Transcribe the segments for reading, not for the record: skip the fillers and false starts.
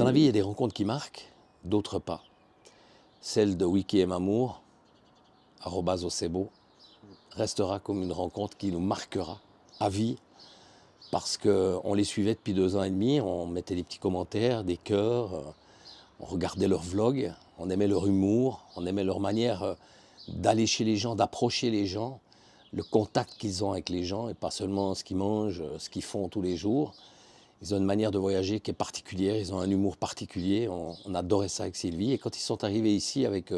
la vie, il y a des rencontres qui marquent, d'autres pas. Celle de Wiki et Mamour, @Osebo, restera comme une rencontre qui nous marquera à vie, parce qu'on les suivait depuis 2 ans et demi, on mettait des petits commentaires, des cœurs, on regardait leurs vlogs, on aimait leur humour, on aimait leur manière d'aller chez les gens, d'approcher les gens, le contact qu'ils ont avec les gens, et pas seulement ce qu'ils mangent, ce qu'ils font tous les jours. Ils ont une manière de voyager qui est particulière, ils ont un humour particulier, on adorait ça avec Sylvie. Et quand ils sont arrivés ici avec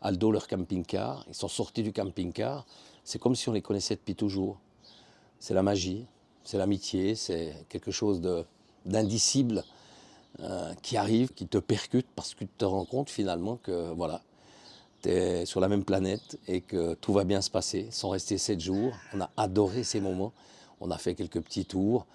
Aldo, leur camping-car, ils sont sortis du camping-car, c'est comme si on les connaissait depuis toujours. C'est la magie, c'est l'amitié, c'est quelque chose d'indicible qui arrive, qui te percute parce que tu te rends compte finalement que voilà, tu es sur la même planète et que tout va bien se passer. Ils sont restés 7 jours, on a adoré ces moments, on a fait quelques petits tours.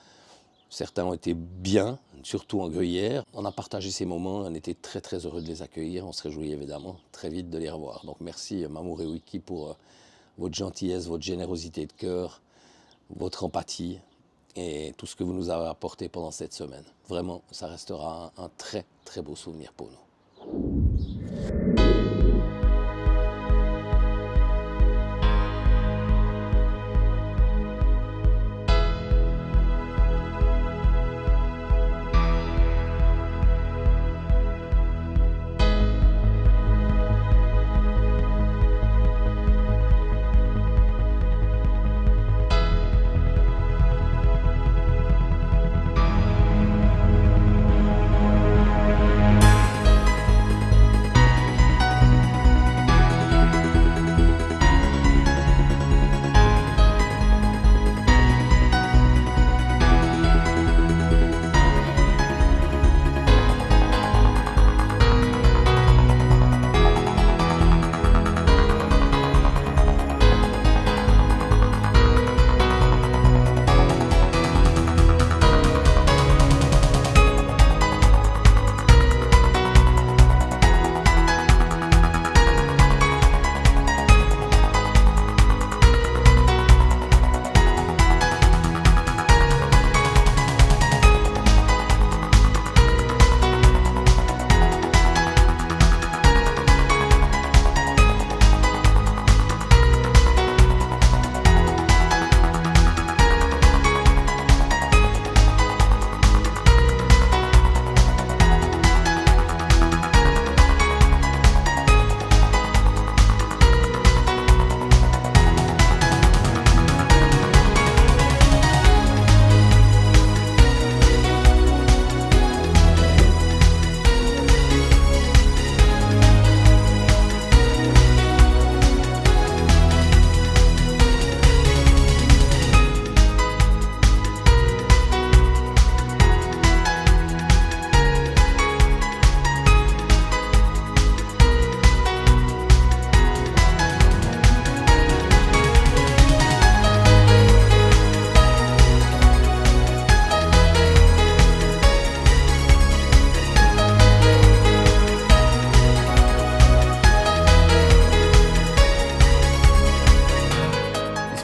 Certains ont été bien, surtout en Gruyère. On a partagé ces moments, on était très très heureux de les accueillir. On se réjouit évidemment très vite de les revoir. Donc merci Mamour et Wiki pour votre gentillesse, votre générosité de cœur, votre empathie et tout ce que vous nous avez apporté pendant cette semaine. Vraiment, ça restera un très très beau souvenir pour nous.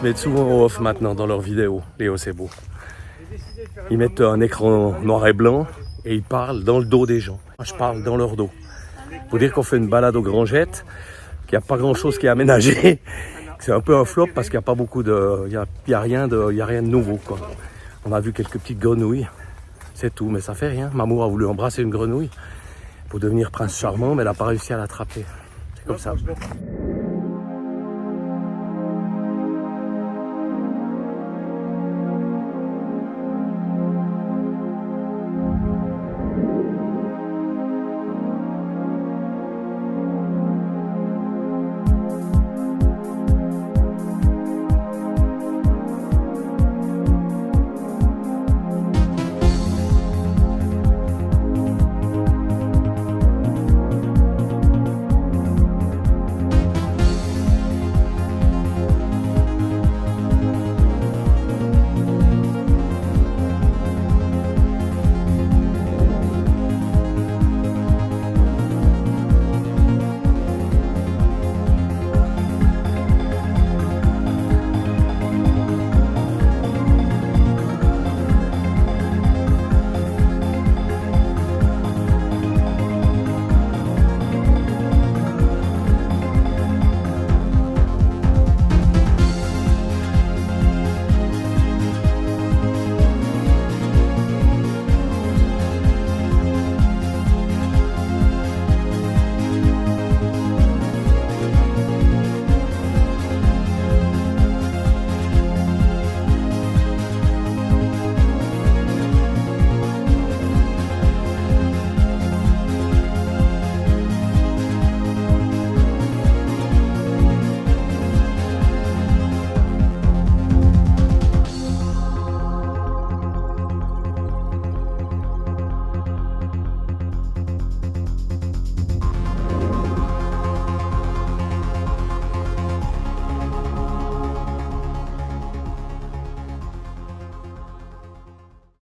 Ils mettent souvent en off maintenant dans leurs vidéos, les Osebo. Ils mettent un écran noir et blanc et ils parlent dans le dos des gens. Moi, je parle dans leur dos. Faut dire qu'on fait une balade aux Grangettes, qu'il n'y a pas grand chose qui est aménagé. C'est un peu un flop parce qu'il n'y a pas beaucoup de. Il y a rien de nouveau, quoi. On a vu quelques petites grenouilles, c'est tout, mais ça fait rien. Mamour a voulu embrasser une grenouille pour devenir prince charmant, mais elle n'a pas réussi à l'attraper. C'est comme ça.